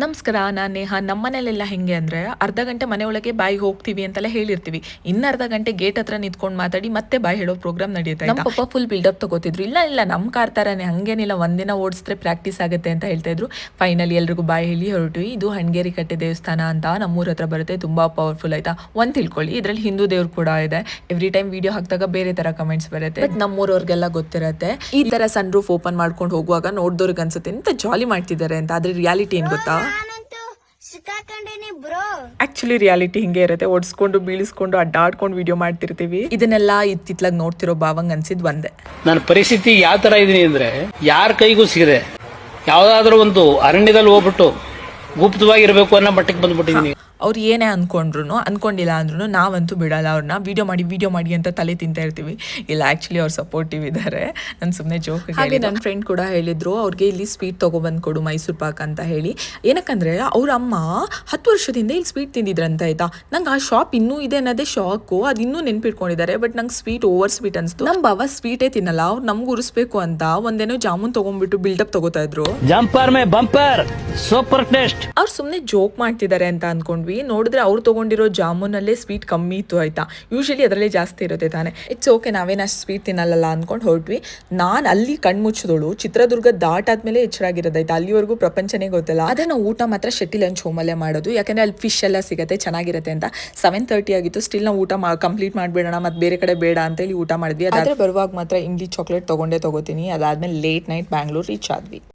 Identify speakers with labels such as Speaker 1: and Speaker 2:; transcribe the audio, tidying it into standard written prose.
Speaker 1: ನಮಸ್ಕಾರ, ನಾನು ನೇಹಾ. ನಮ್ಮನೇಲೆಲ್ಲ ಹೆಂಗೆ ಅಂದರೆ ಅರ್ಧ ಗಂಟೆ ಮನೆಯೊಳಗೆ ಬಾಯಿಗೆ ಹೋಗ್ತೀವಿ ಅಂತೆಲ್ಲ ಹೇಳಿರ್ತೀವಿ. ಇನ್ನು ಅರ್ಧ ಗಂಟೆ ಗೇಟ್ ಹತ್ರ ನಿಂತ್ಕೊಂಡು ಮಾತಾಡಿ ಮತ್ತೆ ಬಾಯಿ ಹೇಳೋ ಪ್ರೋಗ್ರಾಮ್ ನಡೆಯುತ್ತೆ. ನಮ್ಮ ಪಪ್ಪ ಫುಲ್ ಬಿಲ್ಡಪ್ ತಗೋತಿದ್ರು. ಇಲ್ಲ ಇಲ್ಲ, ನಮ್ಮ ಕಾರ್ ಥರನೇ, ಹಂಗೇನಿಲ್ಲ, ಒಂದಿನ ಓಡಿಸಿದ್ರೆ ಪ್ರಾಕ್ಟೀಸ್ ಆಗುತ್ತೆ ಅಂತ ಹೇಳ್ತಾ ಇದ್ರು. ಫೈನಲಿ ಎಲ್ರಿಗೂ ಬಾಯಿ ಹೇಳಿ ಹೊರಟ್ವಿ. ಇದು ಹಣಗೇರಿ ಕಟ್ಟೆ ದೇವಸ್ಥಾನ ಅಂತ ನಮ್ಮೂರ ಹತ್ರ ಬರುತ್ತೆ. ತುಂಬ ಪವರ್ಫುಲ್ ಆಯ್ತಾ. ಒಂದು ತಿಳ್ಕೊಳ್ಳಿ, ಇದರಲ್ಲಿ ಹಿಂದೂ ದೇವ್ರು ಕೂಡ ಇದೆ. ಎವ್ರಿ ಟೈಮ್ ವಿಡಿಯೋ ಹಾಕಿದಾಗ ಬೇರೆ ಥರ ಕಮೆಂಟ್ಸ್ ಬರುತ್ತೆ. ಬಟ್ ನಮ್ಮೂರವ್ರಿಗೆಲ್ಲ ಗೊತ್ತಿರುತ್ತೆ. ಈ ಥರ ಸನ್ ರೂಫ್ ಓಪನ್ ಮಾಡ್ಕೊಂಡು ಹೋಗುವಾಗ ನೋಡ್ದವ್ರಿಗೆ ಅನ್ಸುತ್ತೆ ಎಂತ ಜಾಲಿ ಮಾಡ್ತಿದ್ದಾರೆ ಅಂತ. ಆದ್ರೆ ರಿಯಾಲಿಟಿ ಏನು ಗೊತ್ತಾ? ಆಕ್ಚುಲಿ ರಿಯಾಲಿಟಿ ಹಿಂಗೆ ಇರುತ್ತೆ. ಓಡಿಸ್ಕೊಂಡು ಬೀಳಿಸ್ಕೊಂಡು ಅಡ್ಡಾಡ್ಕೊಂಡು ವಿಡಿಯೋ ಮಾಡ್ತಿರ್ತೀವಿ. ಇದನ್ನೆಲ್ಲ ಇತ್ತಿತ್ಲಾಗ ನೋಡ್ತಿರೋ ಭಾವಂಗ್ ಅನ್ಸಿದ್ ಒಂದೇ.
Speaker 2: ನನ್ನ ಪರಿಸ್ಥಿತಿ ಯಾವ ತರ ಇದೀನಿ ಅಂದ್ರೆ ಯಾರ ಕೈಗೂ ಸಿಗದೆ ಯಾವ್ದಾದ್ರು ಒಂದು ಅರಣ್ಯದಲ್ಲಿ ಹೋಗ್ಬಿಟ್ಟು ಗುಪ್ತವಾಗಿರ್ಬೇಕು ಅನ್ನೋ ಮಟ್ಟಕ್ಕೆ ಬಂದ್ಬಿಟ್ಟಿದೀನಿ.
Speaker 1: ಅವ್ರು ಏನೇ ಅನ್ಕೊಂಡಿಲ್ಲ ಅಂದ್ರೂ ನಾವಂತೂ ಬಿಡಲ್ಲ. ಅವ್ರನ್ನ ವಿಡಿಯೋ ಮಾಡಿ ಅಂತ ತಲೆ ತಿಂತಾ ಇರ್ತೀವಿ. ಇಲ್ಲ, ಆ್ಯಕ್ಚುಲಿ ಅವ್ರು ಸಪೋರ್ಟಿವ್ ಇದ್ದಾರೆ. ನಾನು ಸುಮ್ಮನೆ ಜೋಕ್. ಹಾಗೆ ನನ್ನ ಫ್ರೆಂಡ್ ಕೂಡ ಹೇಳಿದ್ರು ಅವ್ರಿಗೆ ಇಲ್ಲಿ ಸ್ವೀಟ್ ತೊಗೊಬಂದು ಕೊಡು, ಮೈಸೂರು ಪಾಕ್ ಅಂತ ಹೇಳಿ. ಏನಕ್ಕಂದ್ರೆ ಅವ್ರ ಅಮ್ಮ 10 ವರ್ಷದಿಂದ ಇಲ್ಲಿ ಸ್ವೀಟ್ ತಿಂದಿದ್ರಂತ ಆಯ್ತಾ. ನಂಗೆ ಆ ಶಾಪ್ ಇನ್ನೂ ಇದೆ ಅನ್ನೋದೇ ಶಾಕು. ಅದು ಇನ್ನೂ ನೆನ್ಪಿಟ್ಕೊಂಡಿದ್ದಾರೆ. ಬಟ್ ನಂಗೆ ಸ್ವೀಟ್ ಓವರ್ ಸ್ವೀಟ್ ಅನಿಸ್ತು. ನಮ್ಮ ಬಾವ ಸ್ವೀಟೇ ತಿನ್ನಲ್ಲ. ಅವ್ರು ನಮ್ಗೆ ಉರಿಸ್ಬೇಕು ಅಂತ ಒಂದೇನೋ ಜಾಮೂನ್ ತೊಗೊಂಡ್ಬಿಟ್ಟು ಬಿಲ್ಡಪ್ ತಗೋತಾ ಇದ್ರು.
Speaker 2: Super taste.
Speaker 1: ಅವ್ರು ಸುಮ್ಮನೆ ಜೋಕ್ ಮಾಡ್ತಿದ್ದಾರೆ ಅಂತ ಅನ್ಕೊಂಡ್ವಿ. ನೋಡಿದ್ರೆ ಅವ್ರು ತಗೊಂಡಿರೋ ಜಾಮೂನಲ್ಲೇ ಸ್ವೀಟ್ ಕಮ್ಮಿ ಇತ್ತು ಆಯ್ತಾ. ಯೂಶಲಿ ಅದರಲ್ಲೇ ಜಾಸ್ತಿ ಇರುತ್ತೆ ತಾನೆ. ಇಟ್ಸ್ ಓಕೆ, ನಾವೇನು ಅಷ್ಟು ಸ್ವೀಟ್ ತಿನ್ನಲ್ಲ ಅನ್ಕೊಂಡು ಹೊರಟ್ವಿ. ನಾನು ಅಲ್ಲಿ ಕಣ್ಮುಚ್ಚಿದೋಳು ಚಿತ್ರದುರ್ಗ ದಾಟಾದ್ಮೇಲೆ ಎಚ್ಚರಾಗಿರೋದಾಯ್ತು. ಅಲ್ಲಿವರೆಗೂ ಪ್ರಪಂಚನೇ ಗೊತ್ತಿಲ್ಲ. ಆದರೆ ನಾವು ಊಟ ಮಾತ್ರ ಶೆಟ್ಟಿ ಲಂಚ್ ಹೋಮಲ್ಲೇ ಮಾಡೋದು. ಯಾಕಂದ್ರೆ ಅಲ್ಲಿ ಫಿಶ್ ಎಲ್ಲ ಸಿಗುತ್ತೆ, ಚೆನ್ನಾಗಿರುತ್ತೆ ಅಂತ. 7:30 ಆಗಿತ್ತು. ಸ್ಟಿಲ್ ನಾವು ಊಟ ಕಂಪ್ಲೀಟ್ ಮಾಡಿಬಿಡೋಣ, ಮತ್ತೆ ಬೇರೆ ಕಡೆ ಬೇಡ ಅಂತ ಹೇಳಿ ಊಟ ಮಾಡಿದ್ವಿ. ಅದಾದ್ರೆ ಬರುವಾಗ ಮಾತ್ರ ಇಮ್ಲಿ ಚಾಕ್ಲೇಟ್ ತಗೊಂಡೇ ತಗೋತೀನಿ. ಅದಾದ್ಮೇಲೆ ಲೇಟ್ ನೈಟ್ ಬ್ಯಾಂಗ್ಳೂರ್ ರೀಚ್ ಆದ್ವಿ.